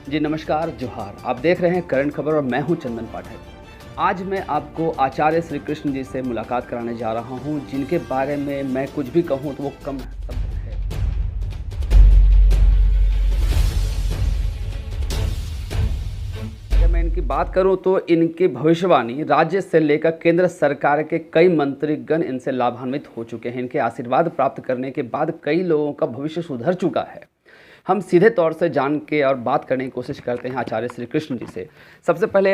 जी नमस्कार, जोहार। आप देख रहे हैं करंट खबर और मैं हूं चंदन पाठक। आज मैं आपको आचार्य श्री कृष्ण जी से मुलाकात कराने जा रहा हूं, जिनके बारे में मैं कुछ भी कहूं तो वो कम शब्द है। अगर मैं इनकी बात करूं तो इनकी भविष्यवाणी राज्य से लेकर केंद्र सरकार के कई मंत्रीगण इनसे लाभान्वित हो चुके हैं। इनके आशीर्वाद प्राप्त करने के बाद कई लोगों का भविष्य सुधर चुका है। हम सीधे तौर से जान के और बात करने की कोशिश करते हैं आचार्य श्री कृष्ण जी से। सबसे पहले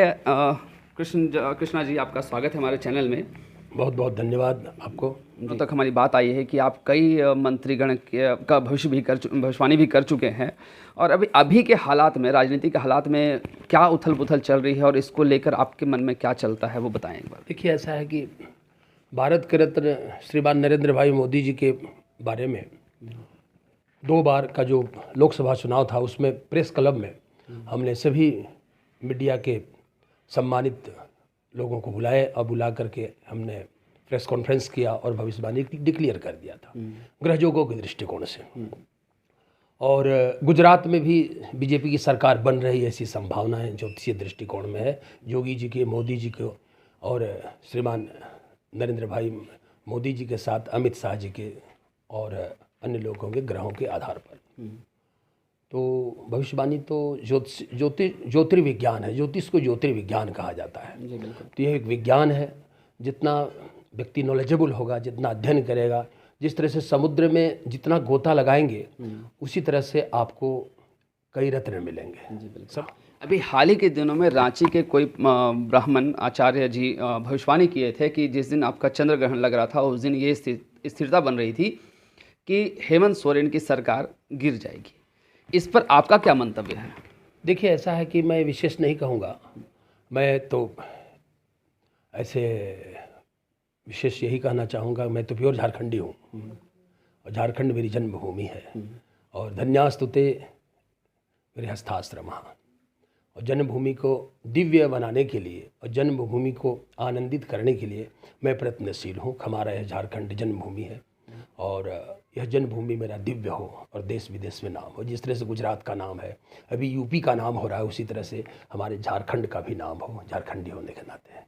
कृष्णा जी, आपका स्वागत है हमारे चैनल में। बहुत बहुत धन्यवाद आपको। जब तक हमारी बात आई है कि आप कई मंत्रीगण का भविष्यवाणी भी कर चुके हैं, और अभी के हालात में, राजनीति के हालात में क्या उथल पुथल चल रही है और इसको लेकर आपके मन में क्या चलता है, वो बताएं एक बार। देखिए, ऐसा है कि भारत के रत्न श्रीमान नरेंद्र भाई मोदी जी के बारे में 2 बार का जो लोकसभा चुनाव था, उसमें प्रेस क्लब में हमने सभी मीडिया के सम्मानित लोगों को बुलाए और बुला करके हमने प्रेस कॉन्फ्रेंस किया और भविष्यवाणी डिक्लेयर कर दिया था ग्रहयोगों के दृष्टिकोण से। और गुजरात में भी बीजेपी की सरकार बन रही, ऐसी संभावनाएं ज्योतिषीय दृष्टिकोण में है। योगी जी के, मोदी जी के और श्रीमान नरेंद्र भाई मोदी जी के साथ अमित शाह जी के और अन्य लोगों के ग्रहों के आधार पर। तो भविष्यवाणी तो ज्योतिर्विज्ञान है। ज्योतिष को ज्योतिर्विज्ञान कहा जाता है। तो यह एक विज्ञान है। जितना व्यक्ति नॉलेजेबल होगा, जितना अध्ययन करेगा, जिस तरह से समुद्र में जितना गोता लगाएंगे, उसी तरह से आपको कई रत्न मिलेंगे। सब अभी हाल ही के दिनों में रांची के कोई ब्राह्मण आचार्य जी भविष्यवाणी किए थे कि जिस दिन आपका चंद्र ग्रहण लग रहा था, उस दिन ये स्थिरता बन रही थी कि हेमंत सोरेन की सरकार गिर जाएगी। इस पर आपका क्या मंतव्य है? देखिए, ऐसा है कि मैं विशेष नहीं कहूँगा। मैं तो ऐसे विशेष यही कहना चाहूँगा, मैं तो प्योर झारखंडी हूँ और झारखंड मेरी जन्मभूमि है। और धन्यास्तुते मेरे हस्ताश्रम। और जन्मभूमि को दिव्य बनाने के लिए और जन्मभूमि को आनंदित करने के लिए मैं प्रयत्नशील हूँ। हमारा यह झारखंड जन्मभूमि है और यह जन्मभूमि मेरा दिव्य हो और देश विदेश में नाम हो। जिस तरह से गुजरात का नाम है, अभी यूपी का नाम हो रहा है, उसी तरह से हमारे झारखंड का भी नाम हो, झारखंडी होने के नाते।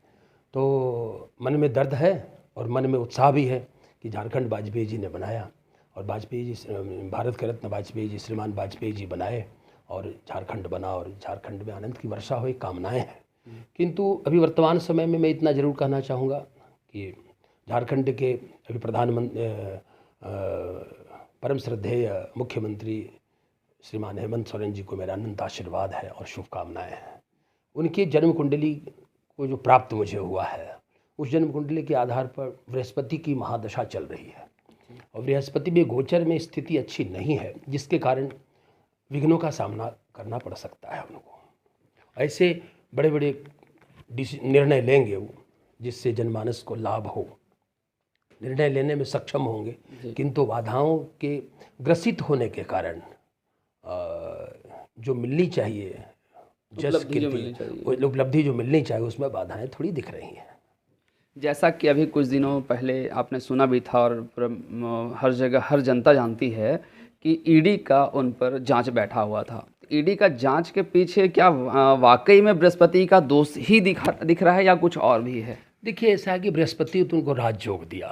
तो मन में दर्द है और मन में उत्साह भी है कि झारखंड वाजपेयी जी ने बनाया और वाजपेयी जी, भारत के रत्न वाजपेयी जी, श्रीमान वाजपेयी जी बनाए और झारखंड बना और झारखंड में आनंद की वर्षा हो, कामनाएँ हैं। किंतु अभी वर्तमान समय में मैं इतना ज़रूर कहना चाहूँगा कि झारखंड के अभी प्रधानमंत्री, परम श्रद्धेय मुख्यमंत्री श्रीमान हेमंत सोरेन जी को मेरा अनंत आशीर्वाद है और शुभकामनाएं हैं। उनकी जन्म कुंडली को जो प्राप्त मुझे हुआ है, उस जन्म कुंडली के आधार पर बृहस्पति की महादशा चल रही है और बृहस्पति में गोचर में स्थिति अच्छी नहीं है, जिसके कारण विघ्नों का सामना करना पड़ सकता है उनको। ऐसे बड़े बड़े निर्णय लेंगे वो, जिससे जनमानस को लाभ हो, निर्णय लेने में सक्षम होंगे, किंतु बाधाओं के ग्रसित होने के कारण जो मिलनी चाहिए, जस कीर्ति, उपलब्धि जो मिलनी चाहिए, उसमें बाधाएं थोड़ी दिख रही हैं। जैसा कि अभी कुछ दिनों पहले आपने सुना भी था और हर जगह हर जनता जानती है कि ईडी का उन पर जांच बैठा हुआ था। ईडी का जांच के पीछे क्या वाकई में बृहस्पति का दोष ही दिख रहा है या कुछ और भी है? देखिए, ऐसा है कि बृहस्पति तो उनको राजयोग दिया।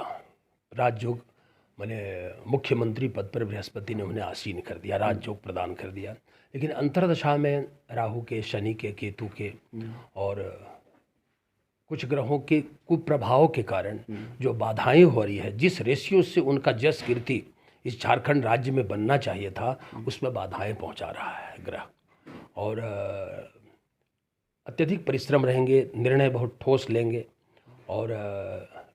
राजयोग माने मुख्यमंत्री पद पर बृहस्पति ने उन्हें आसीन कर दिया, राजयोग प्रदान कर दिया। लेकिन अंतर्दशा में राहु के, शनि के, केतु के और कुछ ग्रहों के कुप्रभाव के कारण जो बाधाएं हो रही है, जिस रेशियो से उनका जस कीर्ति इस झारखंड राज्य में बनना चाहिए था, उसमें बाधाएं पहुंचा रहा है ग्रह। और अत्यधिक परिश्रम रहेंगे, निर्णय बहुत ठोस लेंगे और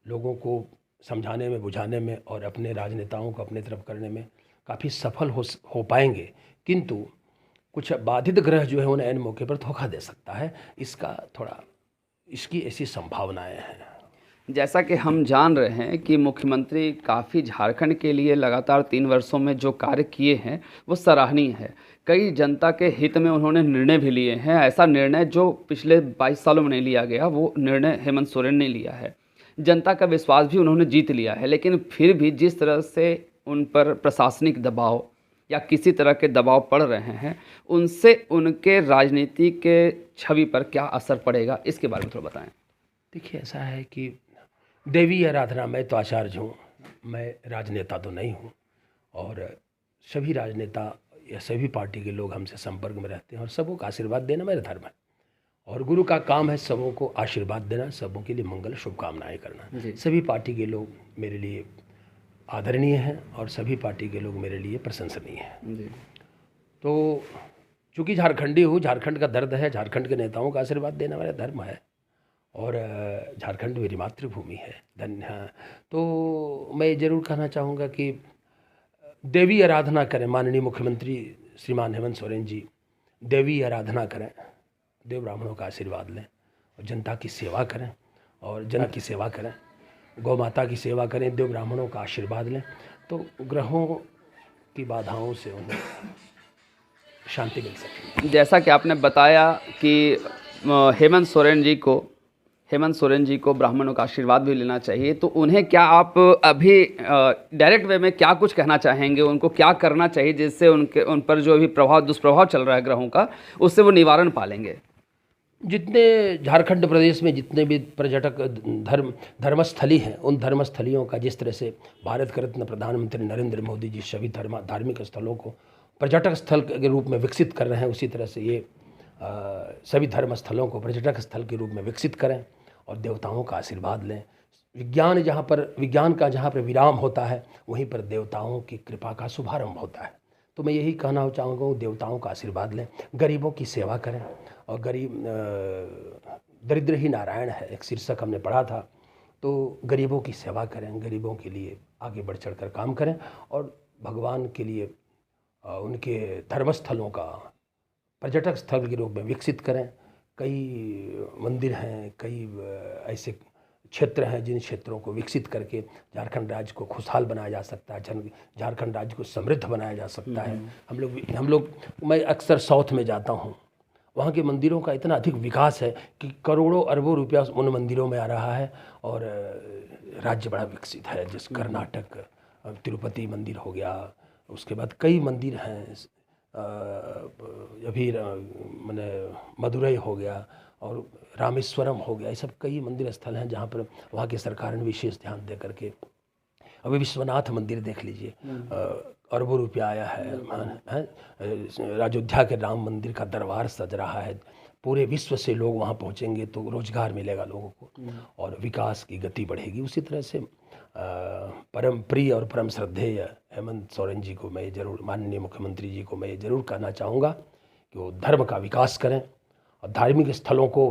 लोगों को समझाने में, बुझाने में और अपने राजनेताओं को अपने तरफ करने में काफ़ी सफल हो पाएंगे। किंतु कुछ बाधित ग्रह जो है उन्हें ऐन मौके पर धोखा दे सकता है। इसकी ऐसी संभावनाएं हैं। जैसा कि हम जान रहे हैं कि मुख्यमंत्री काफ़ी झारखंड के लिए लगातार 3 वर्षों में जो कार्य किए हैं वो सराहनीय है। कई जनता के हित में उन्होंने निर्णय भी लिए हैं। ऐसा निर्णय जो पिछले 22 सालों में नहीं लिया गया, वो निर्णय हेमंत सोरेन ने लिया है। जनता का विश्वास भी उन्होंने जीत लिया है। लेकिन फिर भी जिस तरह से उन पर प्रशासनिक दबाव या किसी तरह के दबाव पड़ रहे हैं, उनसे उनके राजनीति के छवि पर क्या असर पड़ेगा, इसके बारे में थोड़ा बताएं। देखिए, ऐसा है कि देवी आराधना, मैं तो आचार्य हूँ, मैं राजनेता तो नहीं हूँ, और सभी राजनेता या सभी पार्टी के लोग हमसे संपर्क में रहते हैं और सबों का आशीर्वाद देना मेरा धर्म है, और गुरु का काम है सबों को आशीर्वाद देना, सबों के लिए मंगल शुभकामनाएं करना। सभी पार्टी के लोग मेरे लिए आदरणीय हैं और सभी पार्टी के लोग मेरे लिए प्रशंसनीय हैं। तो चूँकि झारखंडी हूँ, झारखंड का दर्द है, झारखंड के नेताओं का आशीर्वाद देना मेरा धर्म है, और झारखंड मेरी मातृभूमि है। धन्य। तो मैं ज़रूर कहना चाहूँगा कि देवी आराधना करें। माननीय मुख्यमंत्री श्रीमान हेमंत सोरेन जी देवी आराधना करें, देव ब्राह्मणों का आशीर्वाद लें और जनता की सेवा करें, और जन की सेवा करें, गौ माता की सेवा करें, देव ब्राह्मणों का आशीर्वाद लें, तो ग्रहों की बाधाओं से उन्हें शांति मिल सकेगी। जैसा कि आपने बताया कि हेमंत सोरेन जी को ब्राह्मणों का आशीर्वाद भी लेना चाहिए, तो उन्हें क्या आप अभी डायरेक्ट वे में क्या कुछ कहना चाहेंगे, उनको क्या करना चाहिए जिससे उन पर जो अभी दुष्प्रभाव चल रहा है ग्रहों का, उससे वो निवारण पालेंगे? जितने झारखंड प्रदेश में जितने भी पर्यटक धर्मस्थली हैं, उन धर्मस्थलियों का जिस तरह से भारत के रत्न प्रधानमंत्री नरेंद्र मोदी जी सभी धार्मिक स्थलों को पर्यटक स्थल के रूप में विकसित कर रहे हैं, उसी तरह से ये सभी धर्म स्थलों को पर्यटक स्थल के रूप में विकसित करें और देवताओं का आशीर्वाद लें। विज्ञान का जहाँ पर विराम होता है, वहीं पर देवताओं की कृपा का शुभारंभ होता है। तो मैं यही कहना चाहूँगा, देवताओं का आशीर्वाद लें, गरीबों की सेवा करें, और दरिद्र ही नारायण है एक शीर्षक हमने पढ़ा था, तो गरीबों की सेवा करें, गरीबों के लिए आगे बढ़ चढ़ कर काम करें, और भगवान के लिए उनके धर्मस्थलों का पर्यटक स्थल के रूप में विकसित करें। कई मंदिर हैं, कई ऐसे क्षेत्र हैं जिन क्षेत्रों को विकसित करके झारखंड राज्य को खुशहाल बनाया जा सकता है, झारखंड राज्य को समृद्ध बनाया जा सकता है। हम लोग मैं अक्सर साउथ में जाता हूँ, वहाँ के मंदिरों का इतना अधिक विकास है कि करोड़ों अरबों रुपया उन मंदिरों में आ रहा है, और राज्य बड़ा विकसित है। जिस कर्नाटक तिरुपति मंदिर हो गया, उसके बाद कई मंदिर हैं, अभी मैंने मदुरई हो गया और रामेश्वरम हो गया, ये सब कई मंदिर स्थल हैं जहाँ पर वहाँ की सरकार ने विशेष ध्यान दे करके। अभी विश्वनाथ मंदिर देख लीजिए, अरबों रुपया आया है। अयोध्या के राम मंदिर का दरबार सज रहा है, पूरे विश्व से लोग वहाँ पहुँचेंगे तो रोजगार मिलेगा लोगों को और विकास की गति बढ़ेगी। उसी तरह से परम प्रिय और परम श्रद्धेय हेमंत सोरेन जी को मैं जरूर, माननीय मुख्यमंत्री जी को मैं जरूर कहना चाहूँगा कि वो धर्म का विकास करें और धार्मिक स्थलों को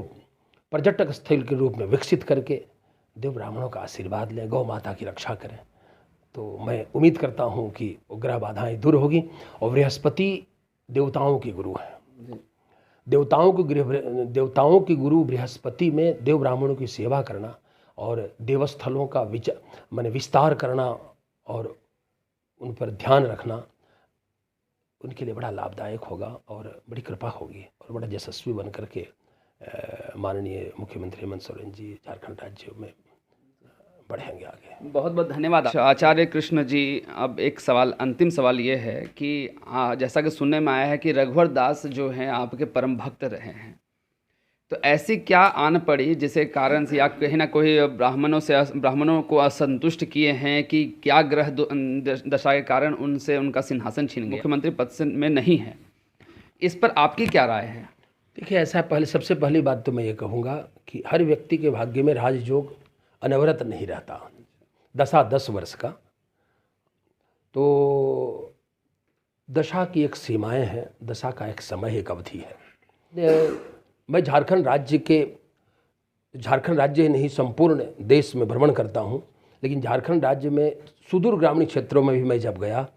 पर्यटक स्थल के रूप में विकसित करके देव ब्राह्मणों का आशीर्वाद लें, गौ माता की रक्षा करें। तो मैं उम्मीद करता हूँ कि ग्रह बाधाएं दूर होगी। और बृहस्पति देवताओं के गुरु हैं, देवताओं के गुरु बृहस्पति में देव ब्राह्मणों की सेवा करना और देवस्थलों का विस्तार करना और उन पर ध्यान रखना उनके लिए बड़ा लाभदायक होगा और बड़ी कृपा होगी और बड़ा यशस्वी बन करके माननीय मुख्यमंत्री हेमंत सोरेन जी झारखंड राज्य में बढ़ेंगे आगे। बहुत बहुत धन्यवाद आचार्य कृष्ण जी। अब एक सवाल, अंतिम सवाल ये है कि जैसा कि सुनने में आया है कि रघुवर दास जो हैं आपके परम भक्त रहे हैं, तो ऐसी क्या आन पड़ी जिसे कारण से या कहीं ना कोई ब्राह्मणों को असंतुष्ट किए हैं कि क्या ग्रह दशा के कारण उनसे उनका सिंहासन छीन गया, मुख्यमंत्री पद से में नहीं है, इस पर आपकी क्या राय है? देखिए, ऐसा सबसे पहली बात तो मैं ये कहूँगा कि हर व्यक्ति के भाग्य में राजयोग अनवरत नहीं रहता, 10 वर्ष का। तो दशा की एक सीमाएं हैं, दशा का एक समय, एक अवधि है। मैं झारखंड राज्य नहीं संपूर्ण देश में भ्रमण करता हूँ, लेकिन झारखंड राज्य में सुदूर ग्रामीण क्षेत्रों में भी मैं जब गया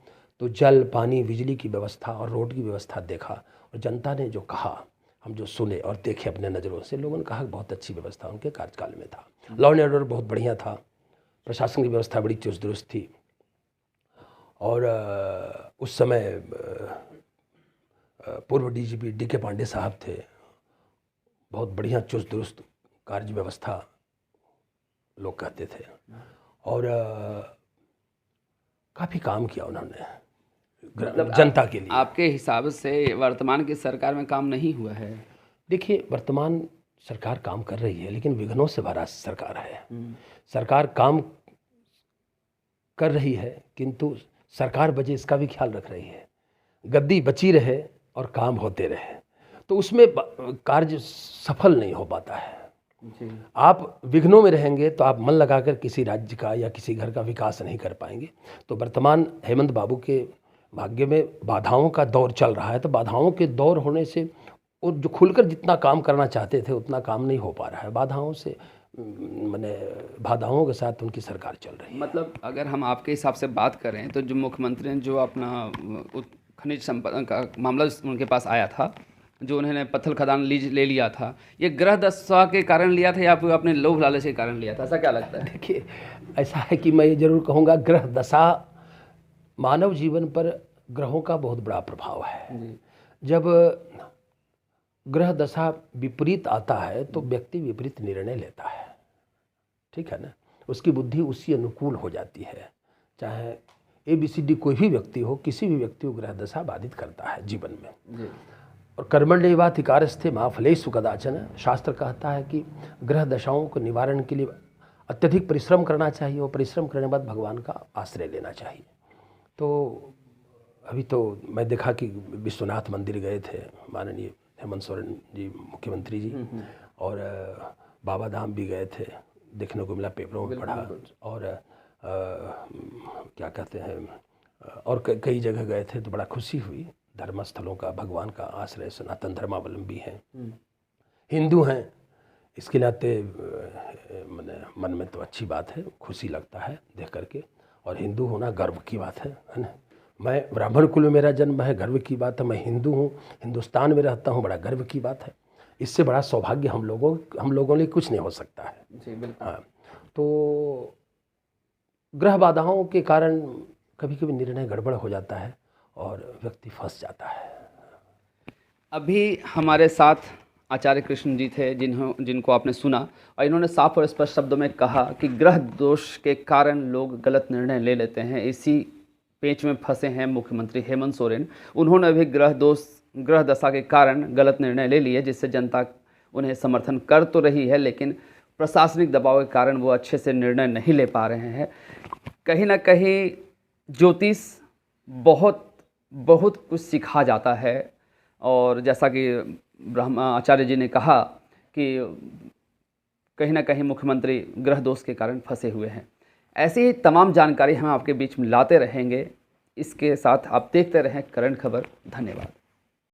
तो जल, पानी, बिजली की व्यवस्था और रोड की व्यवस्था देखा, और जनता ने जो कहा, हम जो सुने और देखे अपने नज़रों से, लोगों ने कहा बहुत अच्छी व्यवस्था उनके कार्यकाल में था, लॉ एंड ऑर्डर बहुत बढ़िया था, प्रशासन की व्यवस्था बड़ी चुस्त दुरुस्त थी, और उस समय पूर्व डीजीपी डी के पांडे साहब थे, बहुत बढ़िया चुस्त दुरुस्त कार्य व्यवस्था लोग कहते थे, और काफ़ी काम किया उन्होंने। जनता के लिए। आपके हिसाब से वर्तमान की सरकार में काम नहीं हुआ है? देखिए, वर्तमान सरकार काम कर रही है, लेकिन विघ्नों से भरा सरकार है। सरकार काम कर रही है, किंतु सरकार बचे इसका भी ख्याल रख रही है। गद्दी बची रहे और काम होते रहे, तो उसमें कार्य सफल नहीं हो पाता है। आप विघ्नों में रहेंगे तो आप मन लगाकर किसी राज्य का या किसी घर का विकास नहीं कर पाएंगे। तो वर्तमान हेमंत बाबू के भाग्य में बाधाओं का दौर चल रहा है, तो बाधाओं के दौर होने से वो जो खुलकर जितना काम करना चाहते थे उतना काम नहीं हो पा रहा है। बाधाओं से माने बाधाओं के साथ उनकी सरकार चल रही है। मतलब अगर हम आपके हिसाब से बात करें तो जो मुख्यमंत्री ने जो अपना खनिज संपदा का मामला उनके पास आया था, जो उन्होंने पत्थर खदान लीज ले लिया था, ये ग्रह दशा के कारण लिया था या फिर अपने लोभ लालच के कारण लिया था? ऐसा क्या लगता है? देखिए, ऐसा है कि मैं ये जरूर कहूँगा, ग्रह दशा मानव जीवन पर ग्रहों का बहुत बड़ा प्रभाव है। जब ग्रह दशा विपरीत आता है तो व्यक्ति विपरीत निर्णय लेता है, ठीक है ना। उसकी बुद्धि उसी अनुकूल हो जाती है। चाहे ABCD कोई भी व्यक्ति हो, किसी भी व्यक्ति को ग्रह दशा बाधित करता है जीवन में। और कर्मण्येवाधिकारस्थे मा फलेषु कदाचन, शास्त्र कहता है कि ग्रह दशाओं को निवारण के लिए अत्यधिक परिश्रम करना चाहिए और परिश्रम करने के बाद भगवान का आश्रय लेना चाहिए। तो अभी तो मैं देखा कि विश्वनाथ मंदिर गए थे माननीय हेमंत सोरेन जी, मुख्यमंत्री जी, और बाबा धाम भी गए थे, देखने को मिला, पेपरों में पढ़ा। और क्या कहते हैं, और कई जगह गए थे तो बड़ा खुशी हुई। धर्मस्थलों का, भगवान का आश्रय, सनातन धर्मावलंबी हैं, हिंदू हैं, इसके नाते मन में तो अच्छी बात है, खुशी लगता है देख करके। और हिंदू होना गर्व की बात है ना। मैं ब्राह्मण कुल में मेरा जन्म है, गर्व की बात है। मैं हिंदू हूँ, हिंदुस्तान में रहता हूँ, बड़ा गर्व की बात है। इससे बड़ा सौभाग्य हम लोगों लिए कुछ नहीं हो सकता है। जी बिल्कुल। हाँ, तो ग्रह बाधाओं के कारण कभी कभी निर्णय गड़बड़ हो जाता है और व्यक्ति फंस जाता है। अभी हमारे साथ आचार्य कृष्ण जी थे, जिनको आपने सुना, और इन्होंने साफ और स्पष्ट शब्दों में कहा कि ग्रह दोष के कारण लोग गलत निर्णय ले लेते हैं। इसी पेच में फंसे हैं मुख्यमंत्री हेमंत सोरेन। उन्होंने भी ग्रह दशा के कारण गलत निर्णय ले लिए, जिससे जनता उन्हें समर्थन कर तो रही है, लेकिन प्रशासनिक दबाव के कारण वो अच्छे से निर्णय नहीं ले पा रहे हैं। कहीं ना कहीं ज्योतिष बहुत कुछ सिखा जाता है, और जैसा कि आचार्य जी ने कहा कि कहीं ना कहीं मुख्यमंत्री ग्रह दोष के कारण फंसे हुए हैं। ऐसी ही तमाम जानकारी हम आपके बीच में लाते रहेंगे। इसके साथ आप देखते रहें करंट खबर। धन्यवाद।